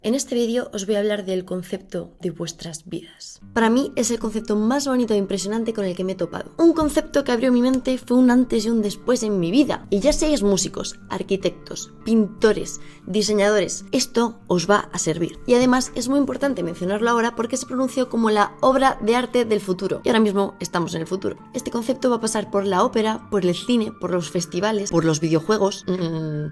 En este vídeo os voy a hablar del concepto de vuestras vidas. Para mí es el concepto más bonito e impresionante con el que me he topado. Un concepto que abrió mi mente, fue un antes y un después en mi vida. Y ya seáis músicos, arquitectos, pintores, diseñadores, esto os va a servir. Y además es muy importante mencionarlo ahora porque se pronunció como la obra de arte del futuro. Y ahora mismo estamos en el futuro. Este concepto va a pasar por la ópera, por el cine, por los festivales, por los videojuegos.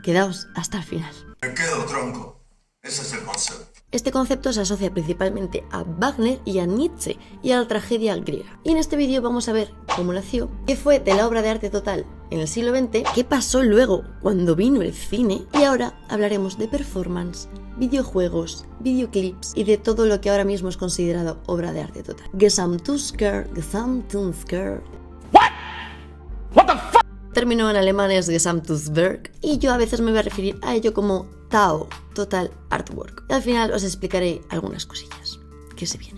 Quedaos hasta el final. Me quedo tronco. Ese es el concepto. Este concepto se asocia principalmente a Wagner y a Nietzsche y a la tragedia griega. Y en este vídeo vamos a ver cómo nació, qué fue de la obra de arte total en el siglo XX, qué pasó luego cuando vino el cine y ahora hablaremos de performance, videojuegos, videoclips y de todo lo que ahora mismo es considerado obra de arte total. Gesamtkunstwerk. What the fuck? Término en alemán es Gesamtkunstwerk y yo a veces me voy a referir a ello como TAO, Total Artwork. Y al final os explicaré algunas cosillas que se vienen.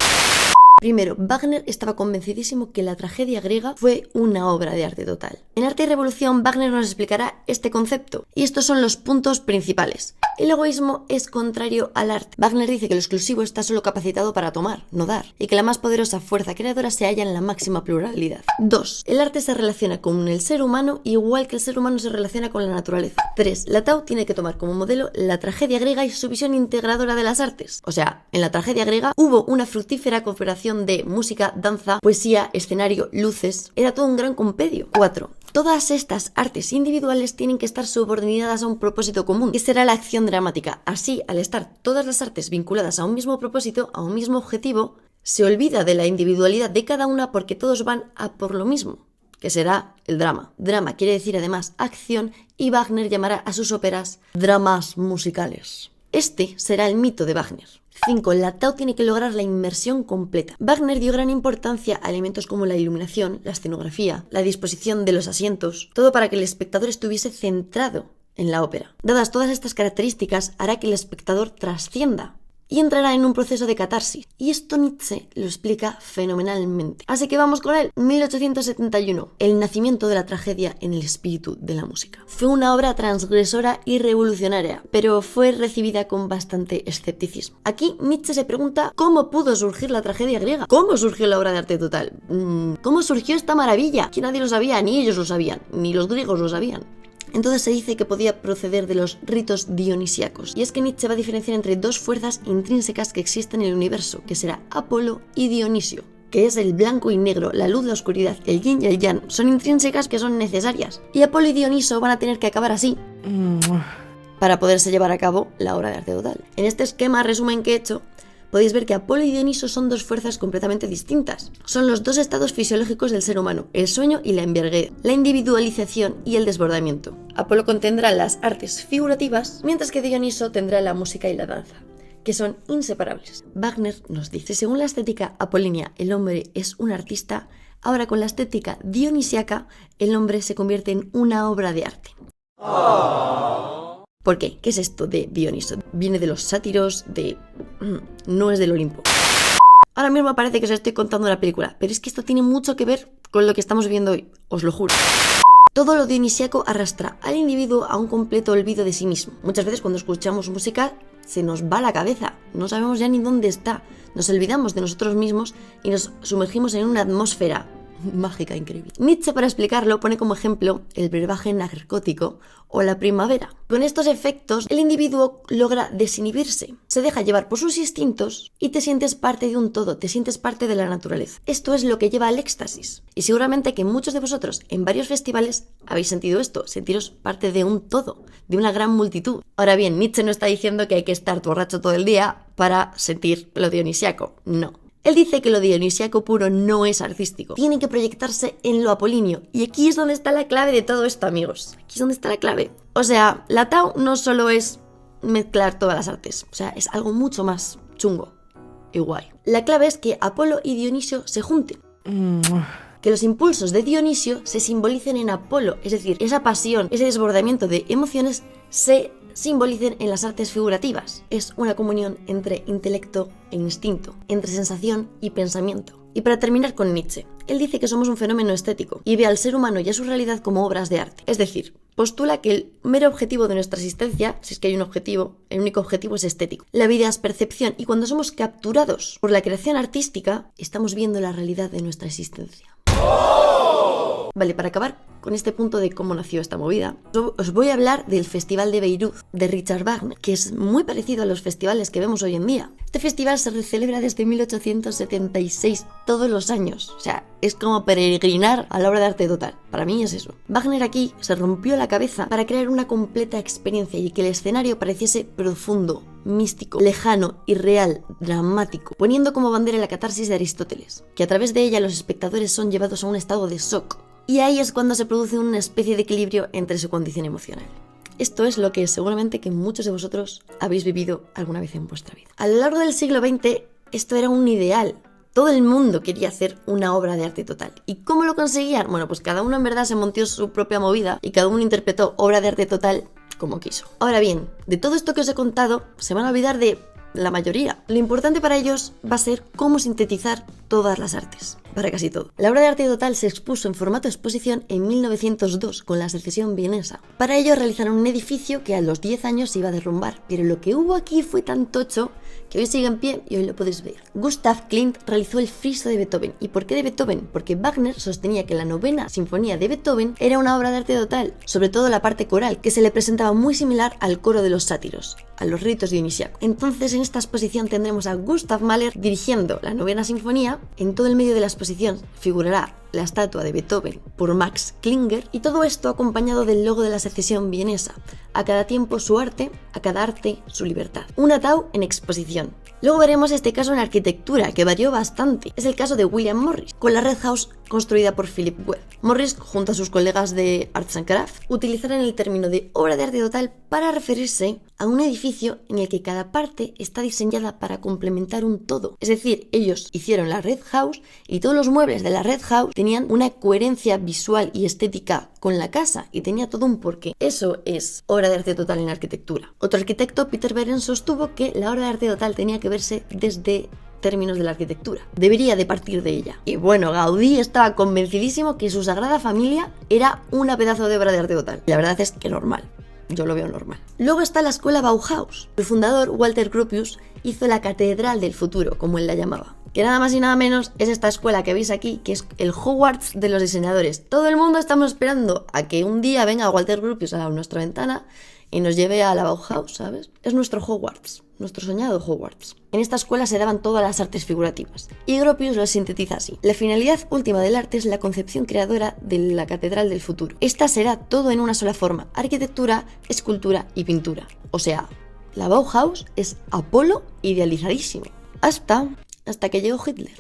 Primero, Wagner estaba convencidísimo que la tragedia griega fue una obra de arte total. En Arte y Revolución, Wagner nos explicará este concepto. Y estos son los puntos principales. El egoísmo es contrario al arte. Wagner dice que lo exclusivo está solo capacitado para tomar, no dar, y que la más poderosa fuerza creadora se halla en la máxima pluralidad. 2. El arte se relaciona con el ser humano igual que el ser humano se relaciona con la naturaleza. 3. La TAO tiene que tomar como modelo la tragedia griega y su visión integradora de las artes. O sea, en la tragedia griega hubo una fructífera cooperación de música, danza, poesía, escenario, luces. Era todo un gran compendio. 4. Todas estas artes individuales tienen que estar subordinadas a un propósito común, que será la acción dramática. Así, al estar todas las artes vinculadas a un mismo propósito, a un mismo objetivo, se olvida de la individualidad de cada una porque todos van a por lo mismo, que será el drama. Drama quiere decir además acción y Wagner llamará a sus óperas dramas musicales. Este será el mito de Wagner. 5. La TAO tiene que lograr la inmersión completa. Wagner dio gran importancia a elementos como la iluminación, la escenografía, la disposición de los asientos, todo para que el espectador estuviese centrado en la ópera. Dadas todas estas características, hará que el espectador trascienda y entrará en un proceso de catarsis. Y esto Nietzsche lo explica fenomenalmente. Así que vamos con él. 1871. El nacimiento de la tragedia en el espíritu de la música. Fue una obra transgresora y revolucionaria, pero fue recibida con bastante escepticismo. Aquí Nietzsche se pregunta cómo pudo surgir la tragedia griega. ¿Cómo surgió la obra de arte total? ¿Cómo surgió esta maravilla? Que nadie lo sabía, ni ellos lo sabían, ni los griegos lo sabían. Entonces se dice que podía proceder de los ritos dionisíacos. Y es que Nietzsche va a diferenciar entre dos fuerzas intrínsecas que existen en el universo, que será Apolo y Dionisio, que es el blanco y negro, la luz, la oscuridad, el yin y el yang. Son intrínsecas que son necesarias. Y Apolo y Dioniso van a tener que acabar así para poderse llevar a cabo la obra de arte total. En este esquema resumen que he hecho, podéis ver que Apolo y Dioniso son dos fuerzas completamente distintas. Son los dos estados fisiológicos del ser humano, el sueño y la embriaguez, la individualización y el desbordamiento. Apolo contendrá las artes figurativas, mientras que Dioniso tendrá la música y la danza, que son inseparables. Wagner nos dice, según la estética apolínea, el hombre es un artista, ahora con la estética dionisiaca, el hombre se convierte en una obra de arte. ¿Por qué? ¿Qué es esto de Dioniso? Viene de los sátiros, no es del Olimpo. Ahora mismo parece que os estoy contando la película, pero es que esto tiene mucho que ver con lo que estamos viendo hoy, os lo juro. Todo lo dionisíaco arrastra al individuo a un completo olvido de sí mismo. Muchas veces cuando escuchamos música se nos va la cabeza, no sabemos ya ni dónde está. Nos olvidamos de nosotros mismos y nos sumergimos en una atmósfera mágica, increíble. Nietzsche, para explicarlo, pone como ejemplo el brebaje narcótico o la primavera. Con estos efectos, el individuo logra desinhibirse, se deja llevar por sus instintos y te sientes parte de un todo, te sientes parte de la naturaleza. Esto es lo que lleva al éxtasis. Y seguramente que muchos de vosotros en varios festivales habéis sentido esto, sentiros parte de un todo, de una gran multitud. Ahora bien, Nietzsche no está diciendo que hay que estar borracho todo el día para sentir lo dionisiaco, no. Él dice que lo dionisíaco puro no es artístico, tiene que proyectarse en lo apolíneo. Y aquí es donde está la clave de todo esto, amigos. Aquí es donde está la clave. O sea, la TAO no solo es mezclar todas las artes, o sea, es algo mucho más chungo y guay. La clave es que Apolo y Dionisio se junten. Que los impulsos de Dionisio se simbolicen en Apolo, es decir, esa pasión, ese desbordamiento de emociones se simbolicen en las artes figurativas. Es una comunión entre intelecto e instinto, entre sensación y pensamiento. Y para terminar con Nietzsche, él dice que somos un fenómeno estético y ve al ser humano y a su realidad como obras de arte. Es decir, postula que el mero objetivo de nuestra existencia, si es que hay un objetivo, el único objetivo es estético. La vida es percepción y cuando somos capturados por la creación artística, estamos viendo la realidad de nuestra existencia. Vale, para acabar con este punto de cómo nació esta movida, os voy a hablar del Festival de Bayreuth de Richard Wagner, que es muy parecido a los festivales que vemos hoy en día. Este festival se celebra desde 1876 todos los años, o sea, es como peregrinar a la obra de arte total. Para mí es eso. Wagner aquí se rompió la cabeza para crear una completa experiencia y que el escenario pareciese profundo, místico, lejano, irreal, dramático, poniendo como bandera la catarsis de Aristóteles, que a través de ella los espectadores son llevados a un estado de shock. Y ahí es cuando se produce una especie de equilibrio entre su condición emocional. Esto es lo que seguramente que muchos de vosotros habéis vivido alguna vez en vuestra vida. A lo largo del siglo XX, esto era un ideal. Todo el mundo quería hacer una obra de arte total. ¿Y cómo lo conseguían? Bueno, pues cada uno en verdad se montó su propia movida y cada uno interpretó obra de arte total como quiso. Ahora bien, de todo esto que os he contado, se van a olvidar de la mayoría. Lo importante para ellos va a ser cómo sintetizar todas las artes. Para casi todo. La obra de arte total se expuso en formato exposición en 1902 con la Secesión vienesa. Para ello realizaron un edificio que a los 10 años se iba a derrumbar, pero lo que hubo aquí fue tan tocho que hoy sigue en pie y hoy lo podéis ver. Gustav Klimt realizó el friso de Beethoven. ¿Y por qué de Beethoven? Porque Wagner sostenía que la novena sinfonía de Beethoven era una obra de arte total, sobre todo la parte coral, que se le presentaba muy similar al coro de los sátiros, a los ritos dionisíacos. Entonces en esta exposición tendremos a Gustav Mahler dirigiendo la novena sinfonía. En todo el medio de la exposición figurará la estatua de Beethoven por Max Klinger y todo esto acompañado del logo de la Secesión vienesa. A cada tiempo su arte, a cada arte su libertad. Un atao en exposición. Luego veremos este caso en arquitectura, que varió bastante. Es el caso de William Morris, con la Red House construida por Philip Webb. Morris, junto a sus colegas de Arts and Crafts, utilizaron el término de obra de arte total para referirse a un edificio en el que cada parte está diseñada para complementar un todo. Es decir, ellos hicieron la Red House y todos los muebles de la Red House tenían una coherencia visual y estética con la casa y tenía todo un porqué. Eso es obra de arte total en arquitectura. Otro arquitecto, Peter Behrens, sostuvo que la obra de arte total tenía que verse desde términos de la arquitectura. Debería de partir de ella. Y bueno, Gaudí estaba convencidísimo que su Sagrada Familia era una pedazo de obra de arte total. La verdad es que normal. Yo lo veo normal. Luego está la escuela Bauhaus. El fundador, Walter Gropius, hizo la Catedral del Futuro, como él la llamaba. Que nada más y nada menos es esta escuela que veis aquí, que es el Hogwarts de los diseñadores. Todo el mundo estamos esperando a que un día venga Walter Gropius a nuestra ventana y nos lleve a la Bauhaus, ¿sabes? Es nuestro Hogwarts, nuestro soñado Hogwarts. En esta escuela se daban todas las artes figurativas, y Gropius lo sintetiza así. La finalidad última del arte es la concepción creadora de la Catedral del Futuro. Esta será todo en una sola forma: arquitectura, escultura y pintura. O sea, la Bauhaus es Apolo idealizadísimo. Hasta que llegó Hitler.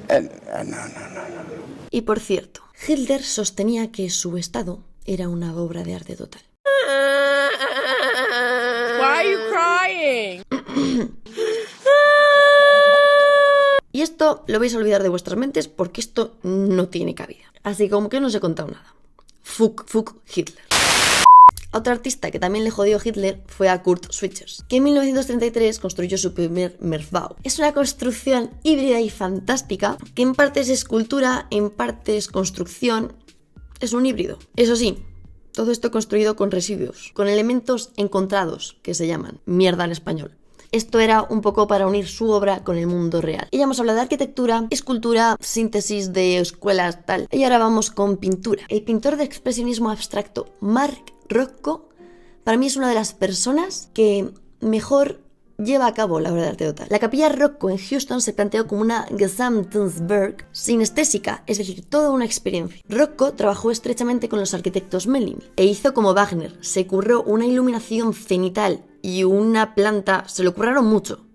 Y por cierto, Hitler sostenía que su Estado era una obra de arte total. Why are you crying? Y esto lo vais a olvidar de vuestras mentes porque esto no tiene cabida. Así como que no os he contado nada. Fuck Hitler. Otro artista que también le jodió Hitler fue a Kurt Schwitters, que en 1933 construyó su primer Meerbau. Es una construcción híbrida y fantástica que en parte es escultura, en parte es construcción. Es un híbrido. Eso sí, todo esto construido con residuos, con elementos encontrados, que se llaman mierda en español. Esto era un poco para unir su obra con el mundo real. Y ya hemos hablado de arquitectura, escultura, síntesis de escuelas, tal. Y ahora vamos con pintura. El pintor de expresionismo abstracto Mark Rothko, para mí es una de las personas que mejor lleva a cabo la obra de arte total. La capilla Rothko en Houston se planteó como una Gesamtkunstwerk sinestésica, es decir, toda una experiencia. Rothko trabajó estrechamente con los arquitectos Mellin e hizo como Wagner, se curró una iluminación cenital y una planta, se lo curraron mucho.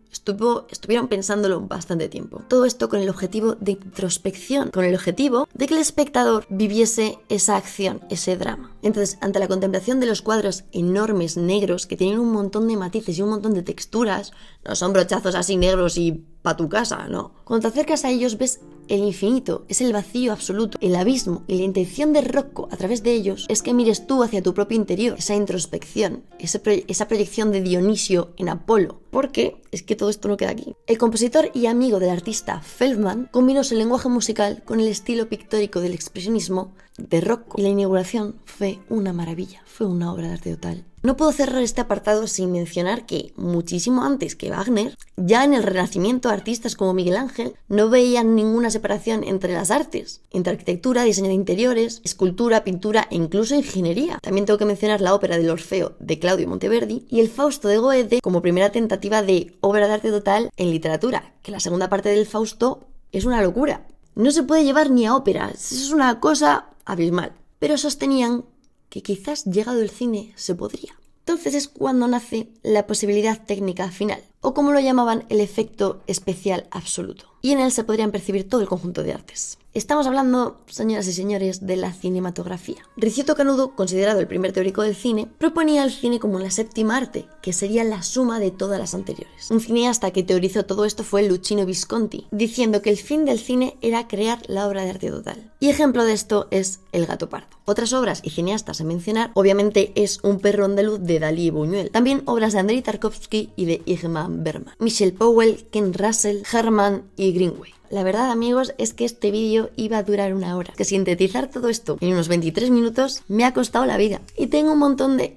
Estuvieron pensándolo bastante tiempo. Todo esto con el objetivo de introspección, con el objetivo de que el espectador viviese esa acción, ese drama. Entonces, ante la contemplación de los cuadros enormes negros que tienen un montón de matices y un montón de texturas, no son brochazos así negros y para tu casa, ¿no? Cuando te acercas a ellos ves el infinito, es el vacío absoluto, el abismo, y la intención de Rocco a través de ellos es que mires tú hacia tu propio interior, esa introspección, esa proyección de Dionisio en Apolo, porque es que todo esto no queda aquí. El compositor y amigo del artista Feldman combinó su lenguaje musical con el estilo pictórico del expresionismo de Rocco, y la inauguración fue una maravilla, fue una obra de arte total. No puedo cerrar este apartado sin mencionar que, muchísimo antes que Wagner, ya en el Renacimiento artistas como Miguel Ángel no veían ninguna separación entre las artes, entre arquitectura, diseño de interiores, escultura, pintura e incluso ingeniería. También tengo que mencionar la ópera del Orfeo de Claudio Monteverdi y el Fausto de Goethe como primera tentativa de obra de arte total en literatura, que la segunda parte del Fausto es una locura. No se puede llevar ni a ópera, es una cosa abismal. Pero sostenían que quizás llegado el cine se podría. Entonces es cuando nace la posibilidad técnica final, o como lo llamaban, el efecto especial absoluto. Y en él se podrían percibir todo el conjunto de artes. Estamos hablando, señoras y señores, de la cinematografía. Ricciotto Canudo, considerado el primer teórico del cine, proponía el cine como la séptima arte, que sería la suma de todas las anteriores. Un cineasta que teorizó todo esto fue Luchino Visconti, diciendo que el fin del cine era crear la obra de arte total. Y ejemplo de esto es El gato pardo. Otras obras y cineastas a mencionar, obviamente, es Un perro andaluz de Dalí y Buñuel. También obras de Andrei Tarkovsky y de Ingmar Bergman. Michel Powell, Ken Russell, Herman y Greenway. La verdad, amigos, es que este vídeo iba a durar una hora. Que sintetizar todo esto en unos 23 minutos me ha costado la vida. Y tengo un montón de...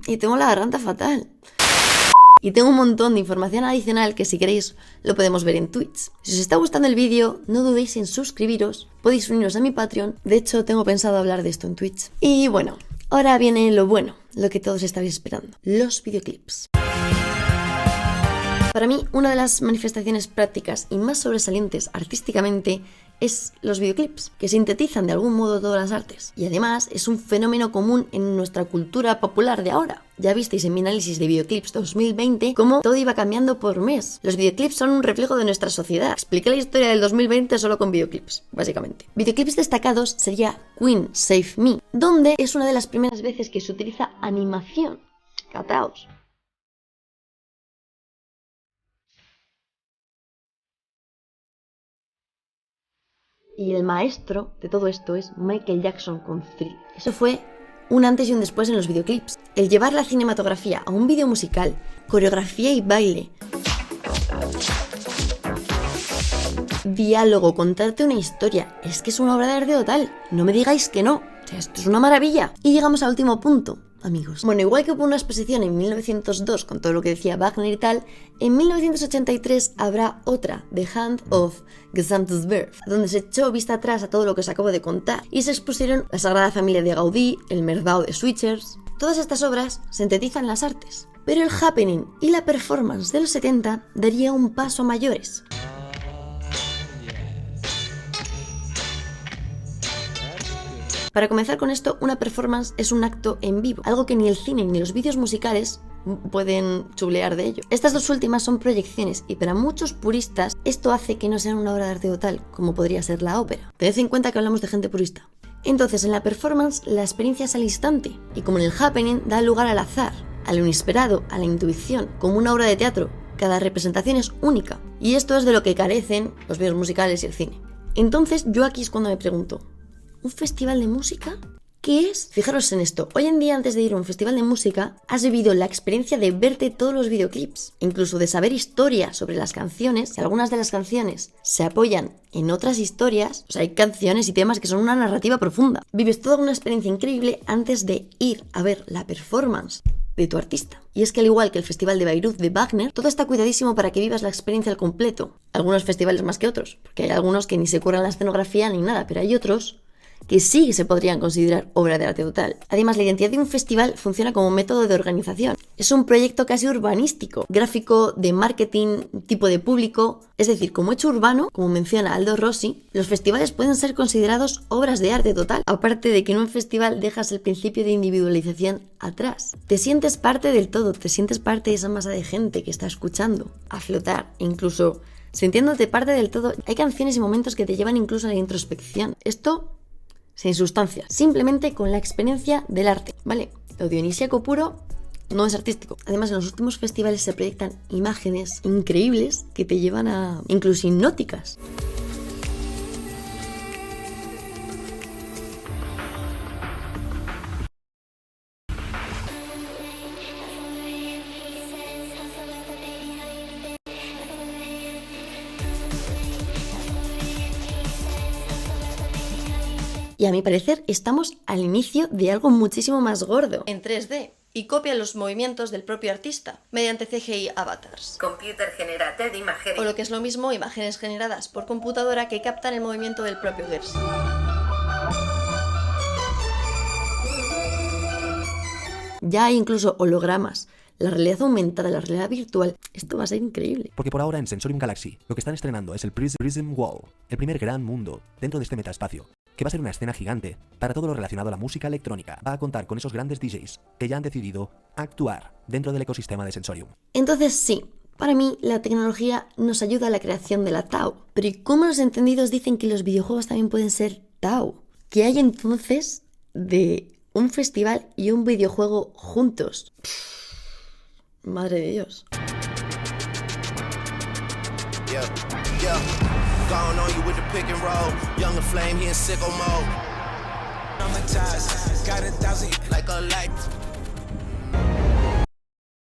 y tengo la garganta fatal. Y tengo un montón de información adicional que si queréis lo podemos ver en Twitch. Si os está gustando el vídeo, no dudéis en suscribiros. Podéis uniros a mi Patreon. De hecho, tengo pensado hablar de esto en Twitch. Y bueno, ahora viene lo bueno, lo que todos estabais esperando. Los videoclips. Para mí, una de las manifestaciones prácticas y más sobresalientes artísticamente es los videoclips, que sintetizan de algún modo todas las artes. Y además es un fenómeno común en nuestra cultura popular de ahora. Ya visteis en mi análisis de videoclips 2020 cómo todo iba cambiando por mes. Los videoclips son un reflejo de nuestra sociedad. Expliqué la historia del 2020 solo con videoclips, básicamente. Videoclips destacados sería Queen Save Me, donde es una de las primeras veces que se utiliza animación. Cataos. Y el maestro de todo esto es Michael Jackson con Thrill. Eso fue un antes y un después en los videoclips. El llevar la cinematografía a un vídeo musical, coreografía y baile, diálogo, contarte una historia, es que es una obra de arte total. No me digáis que no. O sea, esto es una maravilla. Y llegamos al último punto, amigos. Bueno, igual que hubo una exposición en 1902 con todo lo que decía Wagner y tal, en 1983 habrá otra, The Hand of Gesamtwerk, donde se echó vista atrás a todo lo que os acabo de contar y se expusieron la Sagrada Familia de Gaudí, el Merdau de Switchers. Todas estas obras sintetizan las artes, pero el happening y la performance de los 70 daría un paso a mayores. Para comenzar con esto, una performance es un acto en vivo, algo que ni el cine ni los vídeos musicales pueden chulear de ello. Estas dos últimas son proyecciones y para muchos puristas esto hace que no sean una obra de arte total, como podría ser la ópera. Tened en cuenta que hablamos de gente purista. Entonces, en la performance la experiencia es al instante y como en el happening da lugar al azar, a lo inesperado, a la intuición, como una obra de teatro. Cada representación es única y esto es de lo que carecen los vídeos musicales y el cine. Entonces, yo aquí es cuando me pregunto, ¿un festival de música? ¿Qué es? Fijaros en esto, hoy en día antes de ir a un festival de música has vivido la experiencia de verte todos los videoclips, incluso de saber historias sobre las canciones, y algunas de las canciones se apoyan en otras historias, o sea, hay canciones y temas que son una narrativa profunda. Vives toda una experiencia increíble antes de ir a ver la performance de tu artista. Y es que al igual que el Festival de Bayreuth de Wagner, todo está cuidadísimo para que vivas la experiencia al completo. Algunos festivales más que otros, porque hay algunos que ni se curran la escenografía ni nada, pero hay otros que sí se podrían considerar obra de arte total. Además, la identidad de un festival funciona como método de organización. Es un proyecto casi urbanístico, gráfico, de marketing, tipo de público. Es decir, como hecho urbano, como menciona Aldo Rossi, los festivales pueden ser considerados obras de arte total. Aparte de que en un festival dejas el principio de individualización atrás. Te sientes parte del todo, te sientes parte de esa masa de gente que está escuchando, a flotar, incluso sintiéndote parte del todo. Hay canciones y momentos que te llevan incluso a la introspección. Esto sin sustancia, simplemente con la experiencia del arte, ¿vale? Lo dionisíaco puro no es artístico. Además, en los últimos festivales se proyectan imágenes increíbles que te llevan a incluso hipnóticas. Y a mi parecer estamos al inicio de algo muchísimo más gordo. En 3D. Y copia los movimientos del propio artista mediante CGI avatars. Computer Generated Imagery. O lo que es lo mismo, imágenes generadas por computadora que captan el movimiento del propio Gers. Ya hay incluso hologramas. La realidad aumentada, la realidad virtual, esto va a ser increíble. Porque por ahora en Sensorium Galaxy lo que están estrenando es el Prism Wall, el primer gran mundo dentro de este metaespacio, que va a ser una escena gigante para todo lo relacionado a la música electrónica. Va a contar con esos grandes DJs que ya han decidido actuar dentro del ecosistema de Sensorium. Entonces sí, para mí la tecnología nos ayuda a la creación de la DAO. Pero ¿y cómo los entendidos dicen que los videojuegos también pueden ser DAO? ¿Qué hay entonces de un festival y un videojuego juntos? Madre de Dios. Gone on you with the pick and roll. Young and flame, he in sicko mode. Got 1,000 like a light.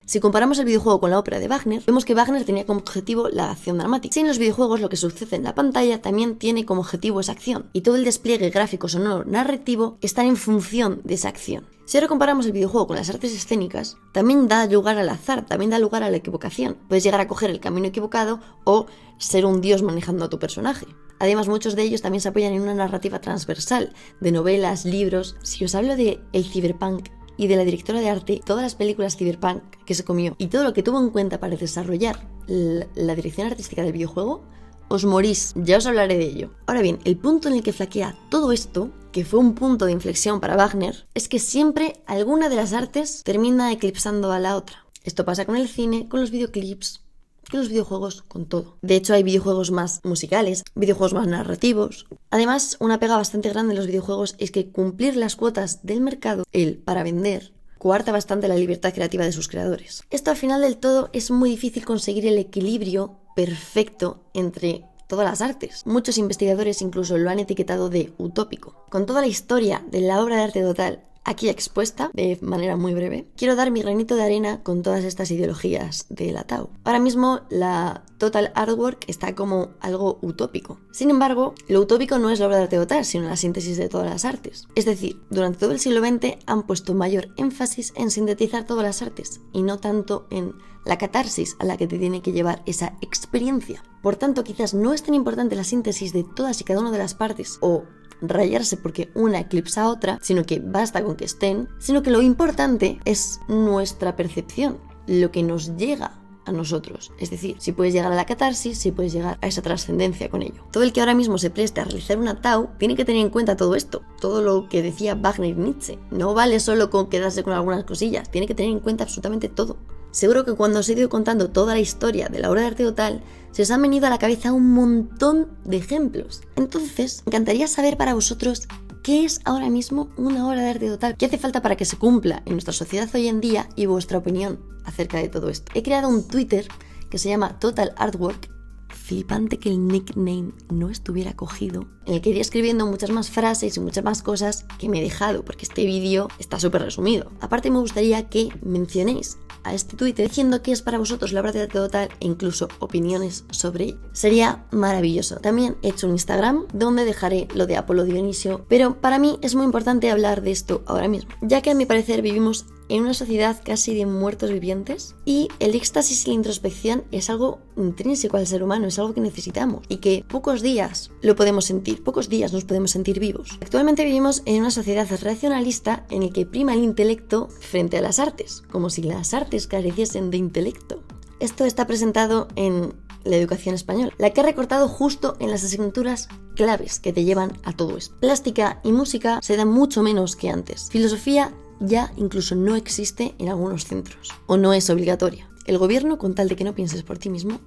Si comparamos el videojuego con la ópera de Wagner, vemos que Wagner tenía como objetivo la acción dramática. Si en los videojuegos lo que sucede en la pantalla también tiene como objetivo esa acción, y todo el despliegue gráfico, sonoro, narrativo están en función de esa acción. Si ahora comparamos el videojuego con las artes escénicas, también da lugar al azar, también da lugar a la equivocación. Puedes llegar a coger el camino equivocado o ser un dios manejando a tu personaje. Además, muchos de ellos también se apoyan en una narrativa transversal, de novelas, libros. Si os hablo de el cyberpunk y de la directora de arte, todas las películas cyberpunk que se comió y todo lo que tuvo en cuenta para desarrollar la dirección artística del videojuego, os morís, ya os hablaré de ello. Ahora bien, el punto en el que flaquea todo esto, que fue un punto de inflexión para Wagner, es que siempre alguna de las artes termina eclipsando a la otra. Esto pasa con el cine, con los videoclips, con los videojuegos, con todo. De hecho, hay videojuegos más musicales, videojuegos más narrativos. Además, una pega bastante grande en los videojuegos es que cumplir las cuotas del mercado, el para vender, coarta bastante la libertad creativa de sus creadores. Esto al final del todo es muy difícil conseguir el equilibrio perfecto entre todas las artes. Muchos investigadores incluso lo han etiquetado de utópico. Con toda la historia de la obra de arte total aquí expuesta, de manera muy breve, quiero dar mi granito de arena con todas estas ideologías de la DAO. Ahora mismo la Total Artwork está como algo utópico. Sin embargo, lo utópico no es la obra de arte total, sino la síntesis de todas las artes. Es decir, durante todo el siglo XX han puesto mayor énfasis en sintetizar todas las artes y no tanto en la catarsis a la que te tiene que llevar esa experiencia. Por tanto, quizás no es tan importante la síntesis de todas y cada una de las partes o rayarse porque una eclipsa a otra, sino que basta con que estén, sino que lo importante es nuestra percepción, lo que nos llega a nosotros. Es decir, si puedes llegar a la catarsis, si puedes llegar a esa trascendencia con ello. Todo el que ahora mismo se preste a realizar una DAO tiene que tener en cuenta todo esto, todo lo que decía Wagner y Nietzsche. No vale solo con quedarse con algunas cosillas, tiene que tener en cuenta absolutamente todo. Seguro que cuando os he ido contando toda la historia de la obra de arte total, se os han venido a la cabeza un montón de ejemplos. Entonces, me encantaría saber para vosotros qué es ahora mismo una obra de arte total, qué hace falta para que se cumpla en nuestra sociedad hoy en día y vuestra opinión acerca de todo esto. He creado un Twitter que se llama Total Artwork. Flipante que el nickname no estuviera cogido, en el que iría escribiendo muchas más frases y muchas más cosas que me he dejado, porque este vídeo está súper resumido. Aparte, me gustaría que mencionéis a este Twitter diciendo qué es para vosotros la obra de arte total e incluso opiniones sobre ello. Sería maravilloso. También he hecho un Instagram donde dejaré lo de Apolo Dionisio, pero para mí es muy importante hablar de esto ahora mismo, ya que a mi parecer vivimos en una sociedad casi de muertos vivientes y el éxtasis y la introspección es algo intrínseco al ser humano, es algo que necesitamos y que pocos días lo podemos sentir, pocos días nos podemos sentir vivos. Actualmente vivimos en una sociedad racionalista en la que prima el intelecto frente a las artes, como si las artes careciesen de intelecto. Esto está presentado en la educación española, la que ha recortado justo en las asignaturas claves que te llevan a todo esto. Plástica y música se dan mucho menos que antes. Filosofía ya incluso no existe en algunos centros, o no es obligatoria. El gobierno, con tal de que no pienses por ti mismo,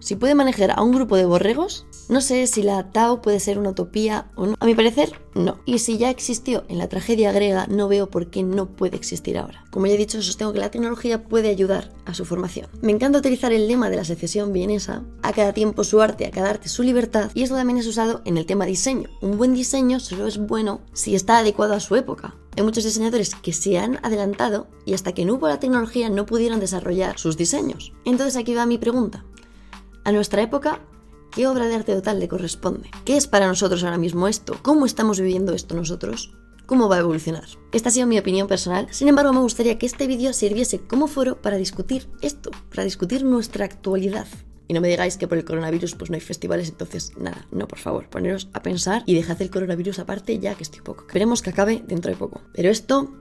si puede manejar a un grupo de borregos, no sé si la Tao puede ser una utopía o no. A mi parecer, no. Y si ya existió en la tragedia griega, no veo por qué no puede existir ahora. Como ya he dicho, sostengo que la tecnología puede ayudar a su formación. Me encanta utilizar el lema de la secesión vienesa, a cada tiempo su arte, a cada arte su libertad, y esto también es usado en el tema diseño. Un buen diseño solo es bueno si está adecuado a su época. Hay muchos diseñadores que se han adelantado y hasta que no hubo la tecnología no pudieron desarrollar sus diseños. Entonces aquí va mi pregunta. A nuestra época, ¿qué obra de arte total le corresponde? ¿Qué es para nosotros ahora mismo esto? ¿Cómo estamos viviendo esto nosotros? ¿Cómo va a evolucionar? Esta ha sido mi opinión personal, sin embargo me gustaría que este vídeo sirviese como foro para discutir esto, para discutir nuestra actualidad. Y no me digáis que por el coronavirus pues no hay festivales, entonces nada, no, por favor, poneros a pensar y dejad el coronavirus aparte ya que estoy poco. Esperemos que acabe dentro de poco. Pero esto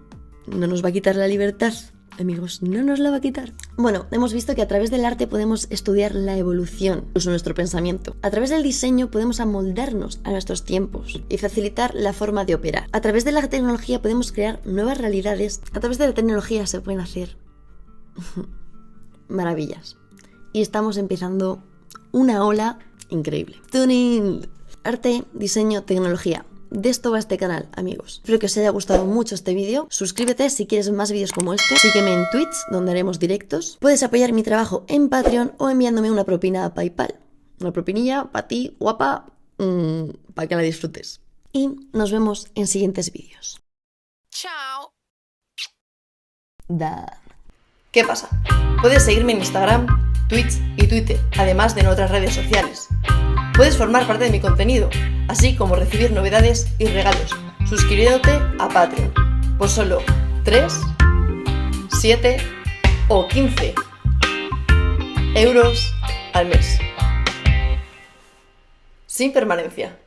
no nos va a quitar la libertad. Amigos, no nos la va a quitar. Bueno, hemos visto que a través del arte podemos estudiar la evolución, incluso nuestro pensamiento. A través del diseño podemos amoldarnos a nuestros tiempos y facilitar la forma de operar. A través de la tecnología podemos crear nuevas realidades. A través de la tecnología se pueden hacer maravillas. Y estamos empezando una ola increíble. Tuning, arte, diseño, tecnología. De esto va este canal, amigos. Espero que os haya gustado mucho este vídeo. Suscríbete si quieres más vídeos como este. Sígueme en Twitch, donde haremos directos. Puedes apoyar mi trabajo en Patreon o enviándome una propina a PayPal. Una propinilla para ti, guapa, para que la disfrutes. Y nos vemos en siguientes vídeos. Chao. ¿Qué pasa? Puedes seguirme en Instagram, Twitch y Twitter, además de en otras redes sociales. Puedes formar parte de mi contenido, así como recibir novedades y regalos, suscribiéndote a Patreon por solo 3, 7 o 15 euros al mes. Sin permanencia.